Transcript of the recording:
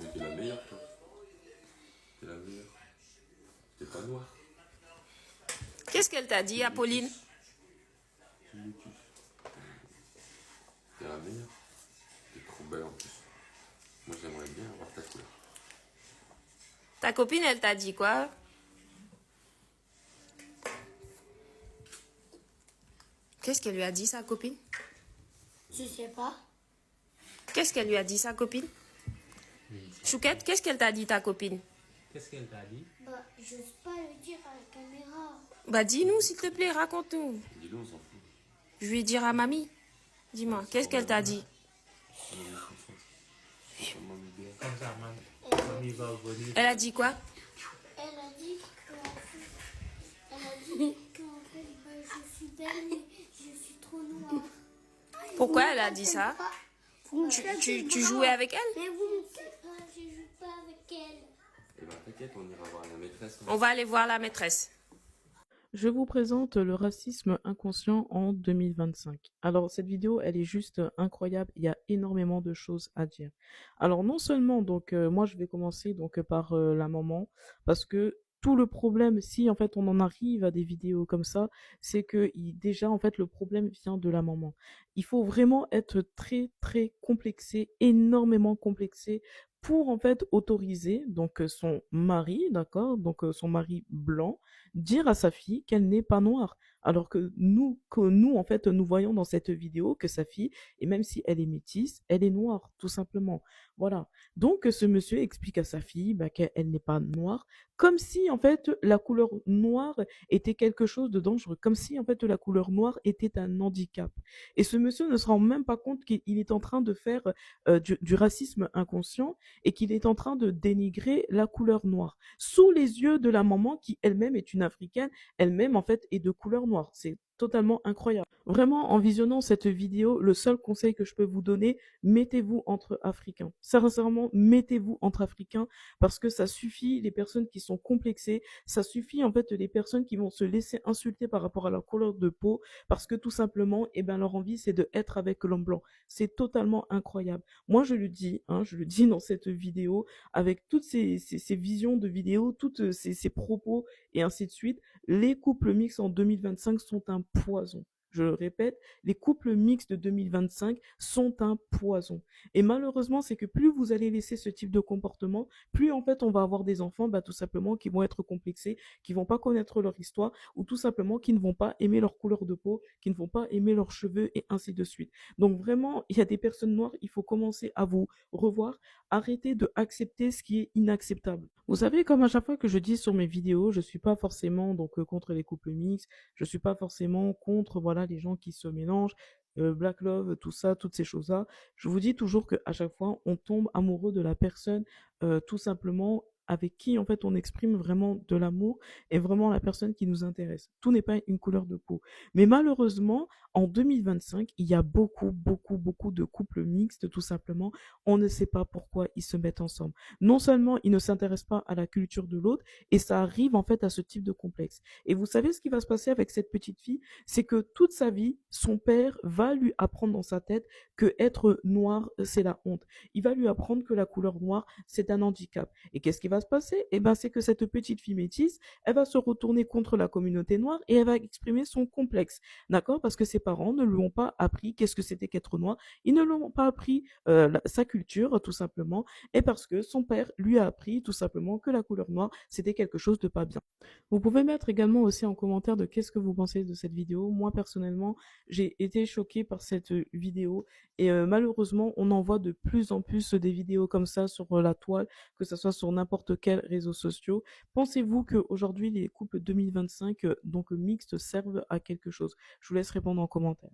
Mais t'es la meilleure, toi. T'es la meilleure. T'es pas noire. Qu'est-ce qu'elle t'a dit, Apolline? Tu me tues. T'es la meilleure. T'es trop belle en plus. Moi, j'aimerais bien avoir ta couleur. Ta copine, elle t'a dit quoi? Qu'est-ce qu'elle lui a dit, sa copine? Je sais pas. Qu'est-ce qu'elle lui a dit, sa copine? Chouquette, qu'est-ce qu'elle t'a dit, ta copine? Qu'est-ce qu'elle t'a dit? Bah, je sais pas le dire à la caméra. Bah dis-nous, s'il te plaît, raconte-nous. Dis-le, on s'en fout. Je vais dire à mamie. Dis-moi, qu'est-ce qu'elle t'a dit? Comme ça, mamie va revenir. Elle a dit quoi? Elle a dit qu'en fait, bah, je suis belle, mais je suis trop noire. Pourquoi elle a dit ça? Vous me Tu jouais avec elle? Mais vous me faites pas, je joue pas avec elle. Eh ben, t'inquiète, on ira voir la maîtresse. On va aller voir la maîtresse. Je vous présente le racisme inconscient en 2025. Alors cette vidéo, elle est juste incroyable, il y a énormément de choses à dire. Alors non seulement donc moi je vais commencer donc par la maman parce que tout le problème, si en fait on en arrive à des vidéos comme ça, c'est que déjà en fait le problème vient de la maman. Il faut vraiment être très très complexé, énormément complexé pour en fait autoriser donc son mari, d'accord, donc son mari blanc, dire à sa fille qu'elle n'est pas noire. Alors que nous, en fait, nous voyons dans cette vidéo que sa fille, et même si elle est métisse, elle est noire, tout simplement. Voilà. Donc, ce monsieur explique à sa fille bah, qu'elle n'est pas noire, comme si, en fait, la couleur noire était quelque chose de dangereux, comme si, en fait, la couleur noire était un handicap. Et ce monsieur ne se rend même pas compte qu'il est en train de faire du racisme inconscient et qu'il est en train de dénigrer la couleur noire sous les yeux de la maman qui elle-même est une africaine, elle-même en fait est de couleur noire. C'est totalement incroyable. Vraiment, en visionnant cette vidéo, le seul conseil que je peux vous donner, mettez-vous entre Africains. Sincèrement, mettez-vous entre Africains parce que ça suffit les personnes qui sont complexées, ça suffit en fait les personnes qui vont se laisser insulter par rapport à leur couleur de peau parce que tout simplement, eh ben, leur envie c'est de être avec l'homme blanc. C'est totalement incroyable. Moi, je le dis, hein, je le dis dans cette vidéo, avec toutes ces visions de vidéos, toutes ces propos et ainsi de suite, les couples mixtes en 2025 sont un poison. Je le répète, les couples mixtes de 2025 sont un poison. Et malheureusement, c'est que plus vous allez laisser ce type de comportement, plus en fait on va avoir des enfants, bah, tout simplement, qui vont être complexés, qui vont pas connaître leur histoire, ou tout simplement qui ne vont pas aimer leur couleur de peau, qui ne vont pas aimer leurs cheveux, et ainsi de suite. Donc vraiment, il y a des personnes noires, il faut commencer à vous revoir, arrêter de accepter ce qui est inacceptable. Vous savez, comme à chaque fois que je dis sur mes vidéos, je suis pas forcément donc contre les couples mixtes, je suis pas forcément contre voilà les gens qui se mélangent, Black Love, tout ça, toutes ces choses-là. Je vous dis toujours que à chaque fois, on tombe amoureux de la personne, tout simplement avec qui en fait on exprime vraiment de l'amour et vraiment la personne qui nous intéresse. Tout n'est pas une couleur de peau. Mais malheureusement, en 2025, il y a beaucoup de couples mixtes, tout simplement. On ne sait pas pourquoi ils se mettent ensemble. Non seulement ils ne s'intéressent pas à la culture de l'autre, et ça arrive en fait à ce type de complexe. Et vous savez ce qui va se passer avec cette petite fille, c'est que toute sa vie, son père va lui apprendre dans sa tête que être noir, c'est la honte. Il va lui apprendre que la couleur noire, c'est un handicap. Et qu'est-ce qui va se passer? Eh ben, c'est que cette petite fille métisse, elle va se retourner contre la communauté noire et elle va exprimer son complexe. D'accord? Parce que ses parents ne lui ont pas appris qu'est-ce que c'était qu'être noir. Ils ne lui ont pas appris sa culture, tout simplement. Et parce que son père lui a appris, tout simplement, que la couleur noire, c'était quelque chose de pas bien. Vous pouvez mettre également aussi en commentaire de qu'est-ce que vous pensez de cette vidéo. Moi, personnellement, j'ai été choquée par cette vidéo et malheureusement, on en voit de plus en plus des vidéos comme ça sur la toile, que ce soit sur n'importe quel réseau social. Pensez-vous qu'aujourd'hui, les couples 2025, donc mixtes, servent à quelque chose? Je vous laisse répondre en commentaire.